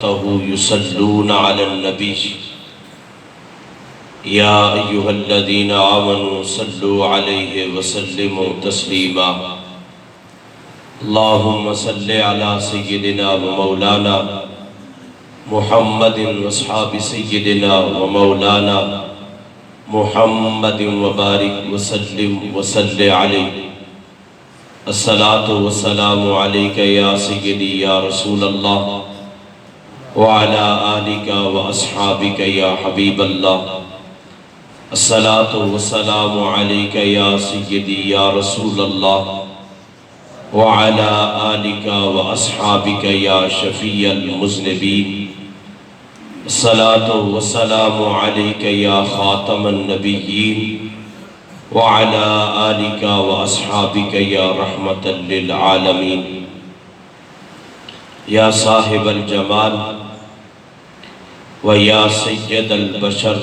يصلون على النبي يا أيها الذين آمنوا صلوا عليه وسلموا تسليما اللهم صل على سيدنا ومولانا محمد واصحاب سيدنا ومولانا محمد وبارك وسلم وصل عليه الصلاة والسلام عليك يا سيدي يا رسول الله وعلى آلك وأصحابك يا حبيب الله الصلاة والسلام عليك يا سيدي يا رسول الله وعلى آلك وأصحابك يا شفيع المذنبين الصلاة والسلام عليك يا خاتم النبيين وعلى آلك وأصحابك يا رحمة للعالمين یا صاحب الجمال و یا سید البشر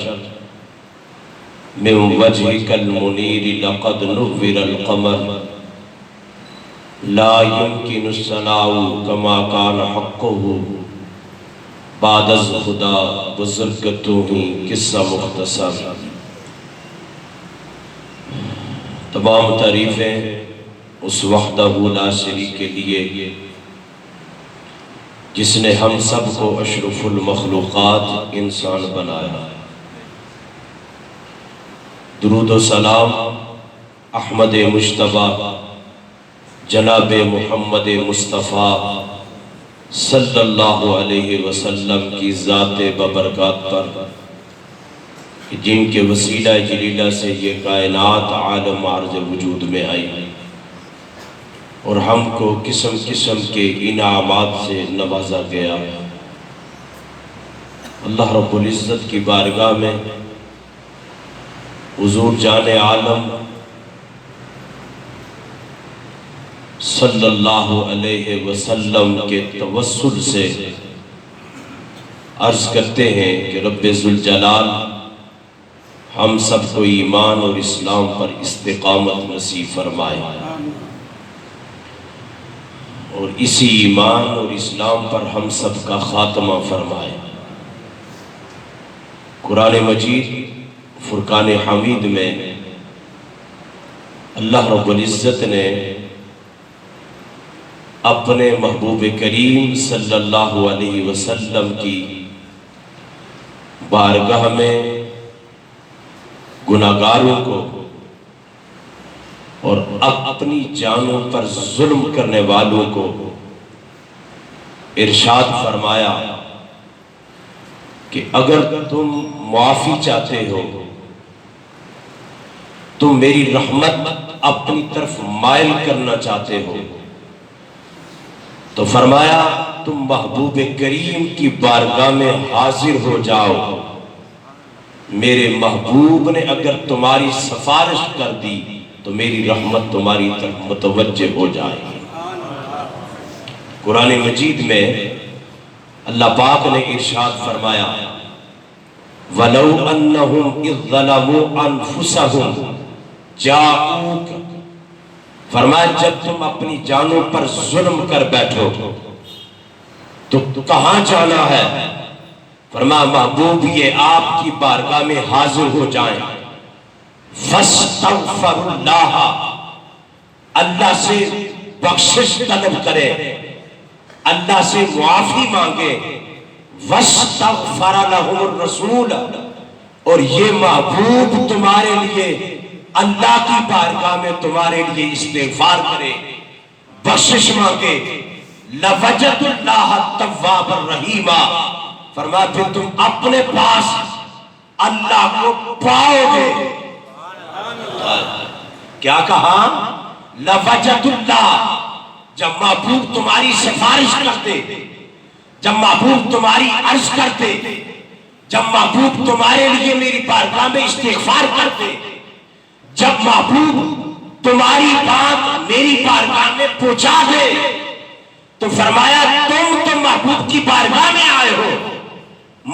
من وجهك المنیر لقد نور القمر لا يمكن الثناء كما كان حقه بعد از خدا بزرگتوں ہی قصہ مختصر. تمام تعریفیں اس وحدہ لا شریک کے لیے جس نے ہم سب کو اشرف المخلوقات انسان بنایا. درود و سلام احمد مجتبیٰ جناب محمد مصطفیٰ صلی اللہ علیہ وسلم کی ذات ببرکات پر جن کے وسیلہ جلیلہ سے یہ کائنات عالم عرض وجود میں آئی اور ہم کو قسم قسم کے انعامات سے نوازا گیا. اللہ رب العزت کی بارگاہ میں حضور جان عالم صلی اللہ علیہ وسلم کے توسل سے عرض کرتے ہیں کہ رب ذوالجلال ہم سب کو ایمان اور اسلام پر استقامت نصیب فرمائے اور اسی ایمان اور اسلام پر ہم سب کا خاتمہ فرمائے. قرآن مجید فرقان حمید میں اللہ رب العزت نے اپنے محبوب کریم صلی اللہ علیہ وسلم کی بارگاہ میں گناہگاروں کو اور اپنی جانوں پر ظلم کرنے والوں کو ارشاد فرمایا کہ اگر تم معافی چاہتے ہو، تم میری رحمت اپنی طرف مائل کرنا چاہتے ہو، تو فرمایا تم محبوب کریم کی بارگاہ میں حاضر ہو جاؤ. میرے محبوب نے اگر تمہاری سفارش کر دی تو میری رحمت تمہاری طرف متوجہ ہو جائے گی. قرآن مجید میں اللہ پاک نے ارشاد فرمایا وَلَوْ أَنَّهُمْ إِذْ ظَلَمُوا أَنفُسَهُمْ جَاءُوكَ فرمایا جب تم اپنی جانوں پر ظلم کر بیٹھو تو کہاں جانا ہے؟ فرمایا محبوب یہ آپ کی بارگاہ میں حاضر ہو جائیں. فَاسْتَغْفَرُ اللَّهَ اللہ سے بخشش طلب کرے، اللہ سے معافی مانگے. وَاسْتَغْفَرَ لَهُمُ الرَّسُولَ اور یہ محبوب تمہارے لیے اللہ کی بارگاہ میں تمہارے لیے استغفار کرے، بخشش مانگے. لَوَجَدُ اللَّهَ التَّوَّابَ الرَّحِيمَ فرمایا پھر تم اپنے پاس اللہ کو پاؤ گے. کیا کہا؟ لَوَجَدُ اللَّهَ جب محبوب تمہاری سفارش کرتے، جب محبوب تمہاری عرض کرتے، جب محبوب تمہارے لیے میری بارگاہ میں استغفار کرتے، جب محبوب تمہاری بات میری بارگاہ میں پہنچا دے تو فرمایا تم تو محبوب کی بارگاہ میں آئے ہو،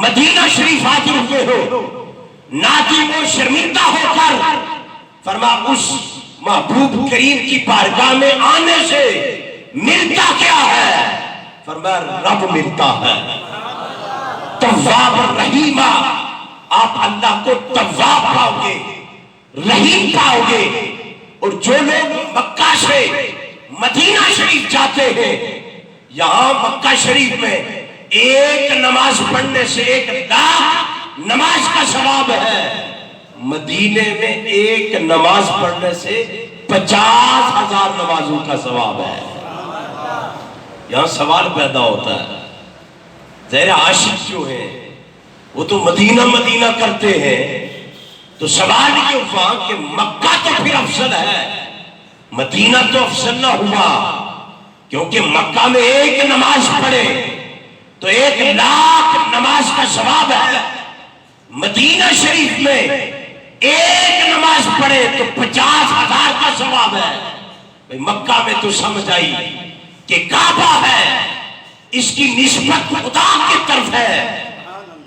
مدینہ شریف حاضر ہوئے ہو، نادم و شرمندہ ہو کر فرمایا اس محبوب کریم کی بارگاہ میں آنے سے ملتا کیا ہے؟ فرمایا رب ملتا ہے. تواب رحیما، آپ اللہ کو تواب پاؤ گے، رحیم پاؤ گے۔ اور جو لوگ مکہ سے مدینہ شریف جاتے ہیں، یہاں مکہ شریف میں ایک نماز پڑھنے سے 1,00,000 نماز کا ثواب ہے، مدینے میں ایک نماز پڑھنے سے 50,000 نمازوں کا ثواب ہے۔ یہاں سوال پیدا ہوتا ہے، ظاہر عاشق جو ہے وہ تو مدینہ مدینہ کرتے ہیں، تو سوال یہ ہوا کہ مکہ تو پھر افضل ہے، مدینہ تو افضل نہ ہوا، کیونکہ مکہ میں ایک نماز پڑھے تو 1,00,000 نماز کا ثواب ہے، مدینہ شریف میں ایک نماز پڑھے تو 50,000 کا ثواب ہے۔ مکہ میں تو سمجھ آئی کہ کعبہ ہے، اس کی نسبت خدا کی طرف ہے،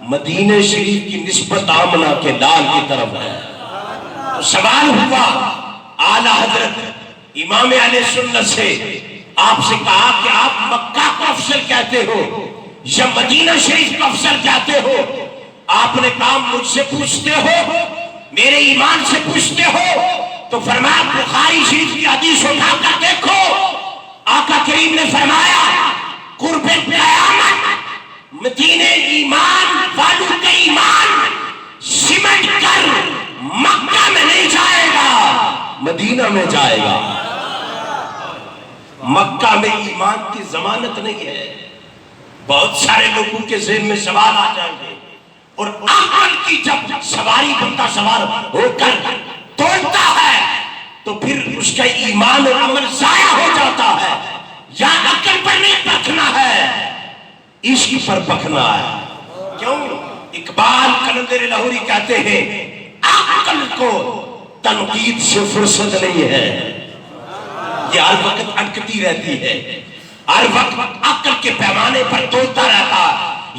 مدینہ شریف کی نسبت آمنہ کے لال کی طرف ہے۔ تو سوال ہوا، اعلیٰ حضرت امام اہل سنت سے آپ سے کہا کہ آپ مکہ کو افضل کہتے ہو یا مدینہ شریف کو افضل کہتے ہو؟ آپ نے کہا مجھ سے پوچھتے ہو، میرے ایمان سے پوچھتے ہو؟ تو فرمایا بخاری شریف کی حدیث اٹھا کر دیکھو، آقا کریم نے فرمایا قرب قیامت مدینے ایمان والوں کا ایمان سمٹ کر مکہ میں نہیں جائے گا، مدینہ میں جائے گا۔ مکہ میں ایمان کی ضمانت نہیں ہے۔ بہت سارے لوگوں کے ذہن میں سوال آ جائیں گے، اور عقل کی جب سواری بندہ سوار ہو کر توڑتا ہے تو پھر اس کا ایمان اور عمل ضائع ہو جاتا ہے۔ یا عقل پر نہیں پرکھنا ہے، عشق پر پکنا ہے۔ کیوں؟ اقبال قلندر لاہوری کہتے ہیں عقل کو تنقید سے فرصت نہیں ہے، یہ ہر وقت اٹکتی رہتی ہے، ہر وقت عقل کے پیمانے پر توڑتا رہتا،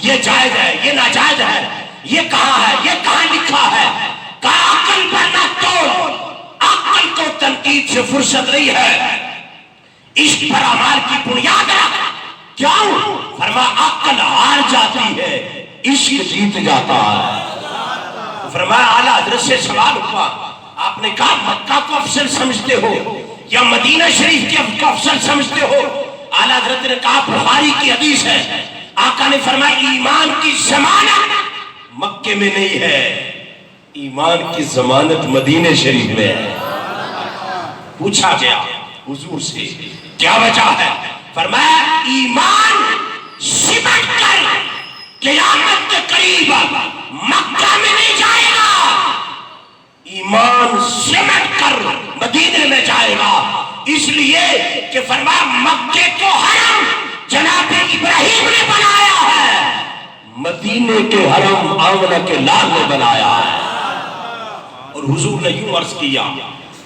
یہ جائز ہے، یہ ناجائز ہے، یہ کہاں ہے، یہ کہاں لکھا ہے۔ کہا عقل پر نہ توڑ، عقل کو تنقید سے فرصت نہیں ہے، عشق پر اعمال کی بنیاد رکھ۔ کیوں؟ فرمایا عقل ہار جاتی ہے، عشق جیت جاتا ہے۔ فرمایا اعلیٰ حضرت سے سوال ہوا، آپ نے کہا مکہ کو افضل سمجھتے ہو یا مدینہ شریف کو افضل سمجھتے ہو؟ اعلیٰ حضرت نے کہا بخاری کی حدیث ہے، آقا نے فرمایا ایمان کی ضمانت مکے میں نہیں ہے، ایمان کی ضمانت مدینہ شریف میں ہے۔ پوچھا گیا حضور سے کیا وجہ ہے؟ فرمایا ایمان سمٹ کر قیامت کے قریب مکہ میں نہیں جائے گا، ایمان سمٹ کر مدینے میں جائے گا۔ اس لیے کہ فرمایا مکے کو حرم جناب ابراہیم نے بنایا ہے، مدینے کے حرم آمنہ کے لال نے بنایا ہے۔ اور حضور نے یوں عرض کیا،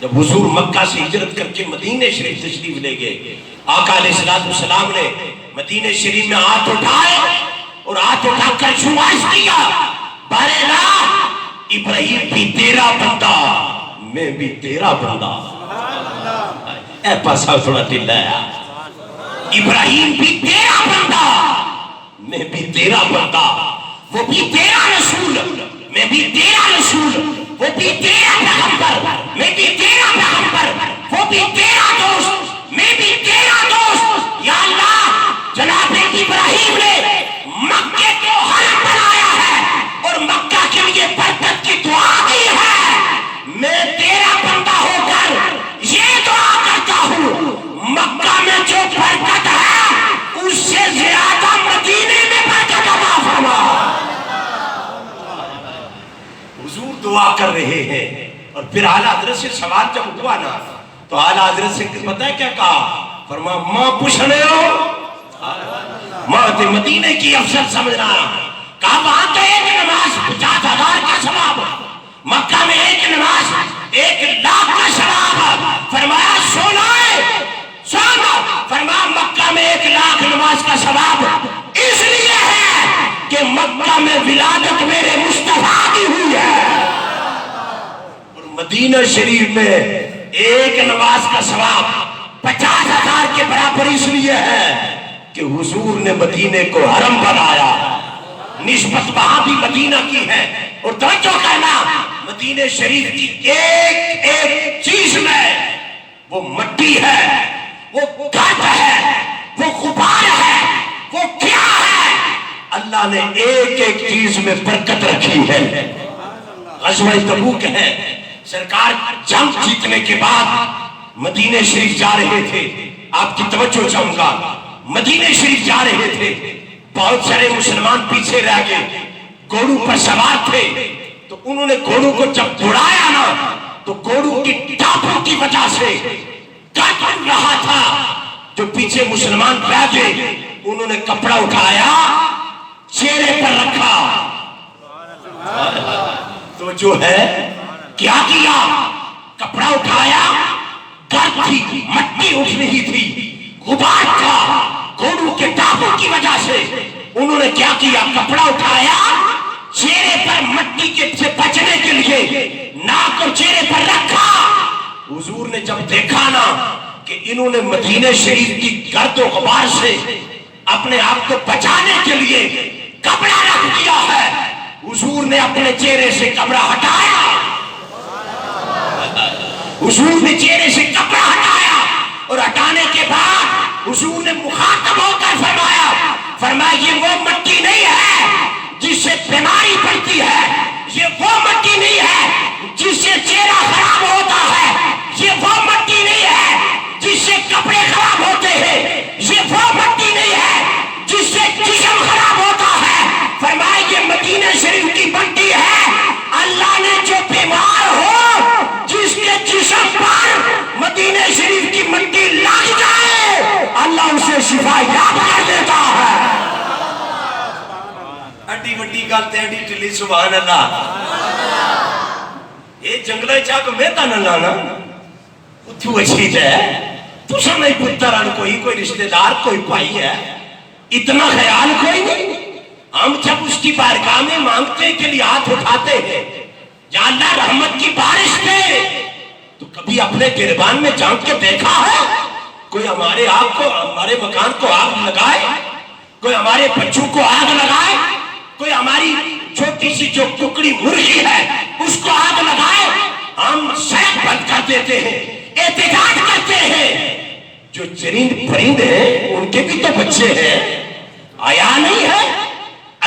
جب حضور مکہ سے ہجرت کر کے مدینہ شریف تشریف لے گئے، آقا علیہ السلام نے مدینہ شریف میں ہاتھ اٹھائے اور ہاتھ اٹھا کر یوں عرض کیا، بارے ابراہیم بھی تیرا بندہ، میں بھی تیرا بندہ۔ اے پاسا تھوڑا ٹھلا ہے، ابراہیم بھی تیرا بندہ، میں بھی تیرا بندہ، وہ بھی تیرا رسول، میں بھی تیرا رسول، وہ بھی تیرا پیغمبر، میں بھی تیرا پیغمبر، وہ بھی تیرا دوست، میں بھی تیرا دوست۔ یا اللہ، جناب ابراہیم نے مکے کو حرم بنایا ہے اور مکہ کے لیے برکت کی دعا دی ہے، میں تیرا بندہ ہو کر یہ دعا کرتا ہوں، مکہ میں جو برکت ہے اس سے زیادہ مدینے میں برکت عطا فرما۔ حضور دعا کر رہے ہیں، اور پھر اعلیٰ حضرت سے سوال جب ہوا نا تو اعلیٰ حضرت سے پتہ ہے کیا کہا؟ فرمایا ماں پوچھ رہے ہو، ماں تے مدینے کی افضل سمجھنا۔ کہا وہاں تو ایک نماز 50,000 کا ثواب، مکہ میں ایک نماز 1,00,000 کا ثواب۔ فرمایا سونا ہے، سونا۔ فرمایا مکہ میں 1,00,000 نماز کا ثواب اس لیے ہے کہ مکہ میں ولادت میرے مصطفیٰ کی ہوئی ہے، اور مدینہ شریف میں ایک نماز کا ثواب 50,000 کے برابر اس لیے ہے کہ حضور نے مدینے کو حرم بنایا، نسبت وہاں بھی مدینہ کی ہے. اور توجہ کہنا، مدینہ شریف کی ایک ایک چیز میں وہ مٹی ہے، وہ گند ہے، وہ غبار ہے، وہ کیا ہے، اللہ نے ایک ایک چیز میں برکت رکھی ہے. غزوہ تبوک ہے، سرکار جنگ جیتنے کے بعد مدینہ شریف جا رہے تھے. آپ کی توجہ چاہوں گا، مدینہ شریف جا رہے تھے، بہت سارے مسلمان پیچھے رہ گئے، گھوڑوں پر سوار تھے. تو انہوں نے گھوڑوں کو جب دوڑایا نا تو گھوڑوں کی ٹاپوں کی وجہ سے کٹ رہا تھا. جو پیچھے مسلمان رہ گئے انہوں نے کپڑا اٹھایا، چہرے پر رکھا. تو جو ہے کیا کیا، کپڑا اٹھایا، گرد تھی، مٹی اٹھ رہی تھی، غبار تھا گھوڑوں کے ٹاپوں کی وجہ سے. انہوں نے کیا کیا، کپڑا اٹھایا، چہرے پر مٹی کے سے بچنے کے لیے ناک اور چہرے پر رکھا. حضور نے جب دیکھا نا کہ انہوں نے مدینہ شریف کی گرد و غبار سے اپنے آپ کو بچانے کے لیے کپڑا رکھ دیا ہے، حضور نے اپنے چہرے سے کپڑا ہٹایا. حضور نے چہرے سے کپڑا ہٹایا اور ہٹانے کے بعد حضور نے مخاطب ہو کر فرمایا یہ وہ مٹی نہیں ہے جس سے بیماری پڑتی ہے، یہ وہ مٹی نہیں ہے جس سے چہرہ خراب ہوتا ہے، یہ وہ مٹی نہیں ہے جس سے کپڑے خراب ہوتے ہیں، یہ وہ مٹی نہیں ہے جس سے جسم خراب ہوتا ہے. فرمایا یہ مدینہ شریف کی مٹی ہے. اللہ نے جو بیمار ہو، جس کے جسم پر مدینہ شریف کی مٹی لگ جائے، اللہ اسے شفا یاب کر دیتا ہے. اڈی وڈی گل تے اڈی ٹلی، سبحان اللہ. یہ جنگلے چاہ کو میں تا نہ لانا اتھو اچھی تے تو سمجھ پتران کوئی رشتہ دار، کوئی بھائی ہے، اتنا خیال کوئی نہیں. ہم جب اس کی بارگاہ میں مانگتے کے لیے ہاتھ اٹھاتے ہیں یا اللہ رحمت کی بارش دے، تو کبھی اپنے گربان میں جھانک کے دیکھا ہے کوئی ہمارے مکان کو آگ لگائے، کوئی ہمارے بچوں کو آگ لگائے، کوئی ہماری چھوٹی سی جو ککڑی مرغی ہے اس کو آگ لگائے؟ ہم سڑک بند کر دیتے ہیں، احتجاج کرتے ہیں. جو چرند پرند ہیں ان کے بھی تو بچے ہیں، آیا نہیں ہے؟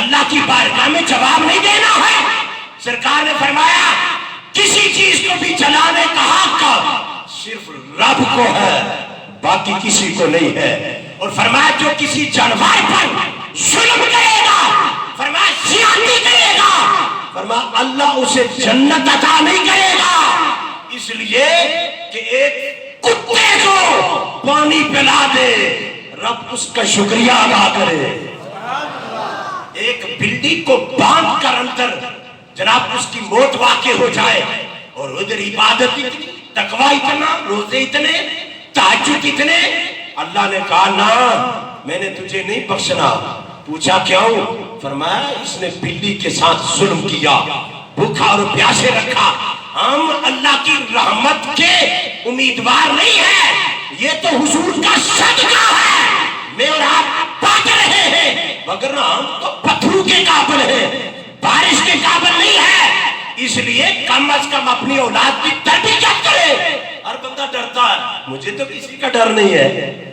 اللہ کی بارگاہ میں جواب نہیں دینا ہے. سرکار نے فرمایا کسی چیز کو بھی جلانے کا حق صرف رب کو ہے، باقی کسی کو نہیں ہے. اور فرمایا جو کسی جانور پر ظلم کرے گا، فرمایا زیادتی کرے گا، فرمایا اللہ اسے جنت عطا نہیں کرے گا. اس لیے کہ ایک کتے کو پانی پلا دے، رب اس کا شکریہ ادا کرے. ایک بلی کو باندھ کر اندر جناب اس کی موت واقع ہو جائے اور ادھر عبادت اتنی، تقوی اتنا، روزے اتنے، تہجد اتنے، اللہ نے کہا نا میں نے تجھے نہیں بخشنا. پوچھا کیوں؟ فرمایا اس نے بلی کے ساتھ ظلم کیا، بھوکا اور پیاسے رکھا. ہم اللہ کی رحمت کے امیدوار نہیں ہیں، یہ تو حضور کا صدقہ ہے میں اور آپ بات رہے ہیں، مگر ہم تو پتھروں کے قابل ہیں، بارش کے قابل نہیں ہے. اس لیے کم از کم اپنی اولاد کی تربیت کرے. ہر بندہ ڈرتا ہے، مجھے تو کسی کا ڈر نہیں ہے،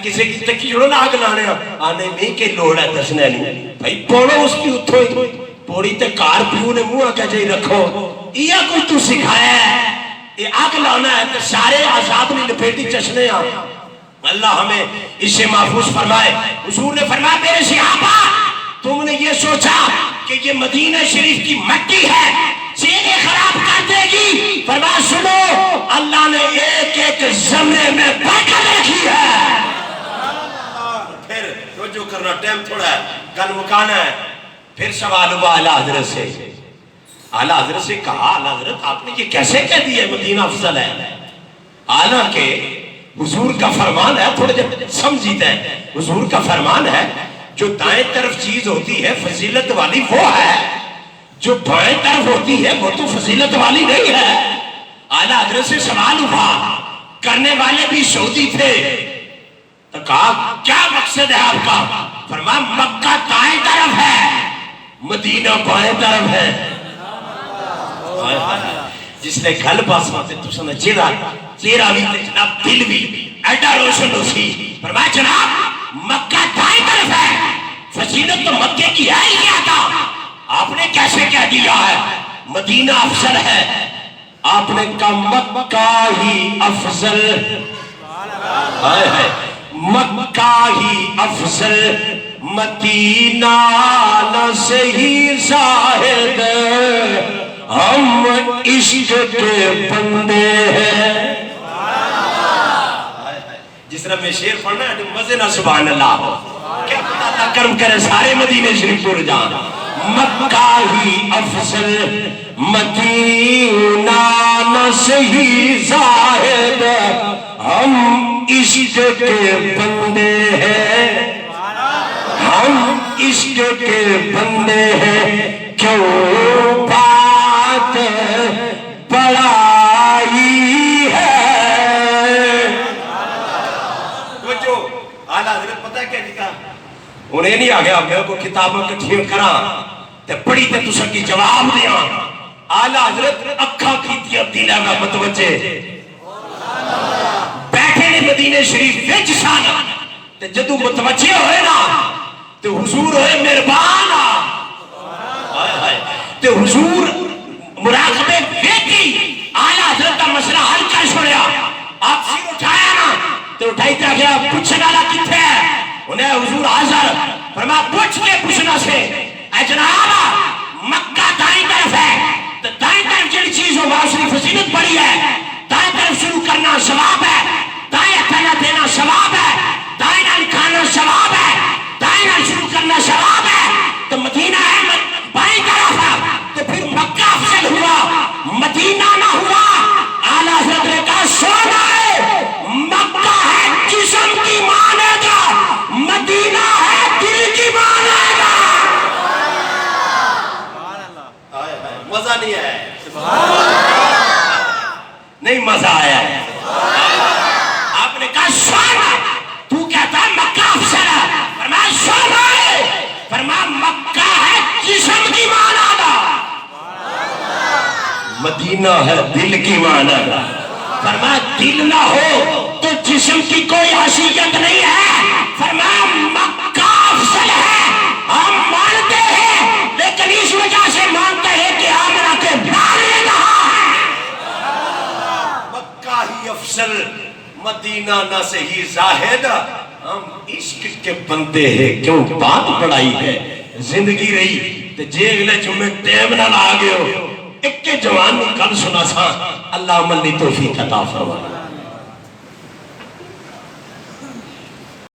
کسی کی تکی چھوڑو نہ آگ لانے آنے میں کہ لوڑ ہے دسنے نہیں بھائی پوڑو اس کی اتھو ہی پوڑی تے کار پیو نے منہ آگے جائی رکھو. یہ کوئی تو سکھایا ہے یہ آگ لانا ہے تو سارے عذاب نے لپیٹی چشنے آ. اللہ ہمیں اس سے محفوظ فرمائے. حضور نے فرمایا میرے صحابہ تم نے یہ سوچا کہ یہ مدینہ شریف کی مٹی ہے چہرے خراب کر دے گی، فرمایا سنو اللہ نے ایک ایک زمرے میں برکت رکھی ہے. پھر رجوع کرنا ٹائم تھوڑا ہے، گل مکانا ہے. پھر سوال ہوا اعلیٰ حضرت سے، اعلیٰ حضرت سے کہا اعلیٰ حضرت آپ نے یہ کیسے کہہ دیا مدینہ افضل ہے؟ حالانکہ حضور کا فرمان ہے، تھوڑے جب سمجھیتے ہیں، حضور کا فرمان ہے جو دائیں طرف چیز ہوتی ہے فضیلت والی وہ ہے، جو بائیں طرف ہوتی ہے وہ تو فضیلت والی نہیں ہے. اعلیٰ حضرت سے سوال ہوا، کرنے والے بھی سعودی تھے، تو کہا کیا مقصد ہے آپ کا؟ فرمایا مکہ دائیں طرف ہے، مدینہ بائیں طرف ہے. جس نے گل پاس ماتے تو سنے چہرہ بھی جناب دل بھی ایڈا روشن ہو سی. فرمایا جناب مکہ دائیں طرف ہے. فضیلت تو مکے کی ہے ہی کیا تھا؟ آپ نے کیسے کہہ دیا ہے مدینہ افضل ہے؟ آپ نے کہا مکہ ہی افضل، مکہ ہی افضل، مدینہ نہ صحیح زاہد، ہم عشق کے بندے ہیں. جس طرح میں شعر پڑھنا ہے مزے نہ سبحان اللہ ہو. کیا اللہ کرم کرے سارے مدینے شریف پر جان. مکہ ہی افضل، مدینہ نہ صحیح زاہد، ہم عشق کے بندے ہیں، ہم عشق کے بندے ہیں. کیوں بات بڑائی ہے. جو اعلیٰ حضرت پتہ کیا لکھا؟ انہیں نہیں آگیا آپ کو کتابوں کٹھیوں کرا تے پڑھی تے تسا کی جواب دیا. اعلیٰ حضرت اکھا کی تبدیلہ کا متوجہ بیٹھے نے مدینہ شریف وچ سان تے جدو متوجہ ہوئے نا تے حضور ہوئے مہربان تے حضور مراقبے ویکھی اعلیٰ حضرت کا مسئلہ حل کر چھوڑیا. آپ سر اٹھایا نا تے اٹھائی تے گیا پوچھنے والا کتنے ہے؟ انہیں حضور حاضر. فرمایا پوچھ کے پوچھنا سے اے جناب مکہ دائیں طرف ہے تو دائیں طرف جڑی چیز ہو وہاں صرف فضیلت پڑی ہے. دائیں طرف شروع کرنا ثواب ہے، دائیں کھانا دینا ثواب ہے، دائیں نال کھانا ثواب ہے، دائیں نال شروع کرنا ثواب ہے. تو مدینہ ہے بائیں طرف ہے تو پھر مکہ افضل ہوا مدینہ نہ ہوا. اعلیٰ حضرت نے کہا سونا ہے مکہ ہے جسم کی مانے گا، مدینہ ہے دل کی مانے گا. مزہ نہیں ہے؟ نہیں مزہ آیا ہے. آپ نے کہا سونا تو کہتا ہے مکہ افضل ہے. فرمایا سونا ہے، فرمایا مکہ ہے جسم کی مانا گا، مدینہ ہے دل کی مانا گا. فرمایا دل نہ ہو تو جسم کی کوئی حیثیت نہیں ہے. فرمایا مکہ افضل ہے ہم مانتے ہیں لیکن اس وجہ سے مانتے ہیں کہ آمنہ کے بارے رہا ہے. مکہ ہی افضل، مدینہ نہ صحیح زاہد، ہم عشق کے بندے ہیں. کیوں بات بڑائی ہے زندگی رہی تو جے اگلے جمعے ٹیم نہ لا گئے ہو. ایک کے جوان نے کل سنا سا اللہ عمل نہیں توفیق عطا فرمائے.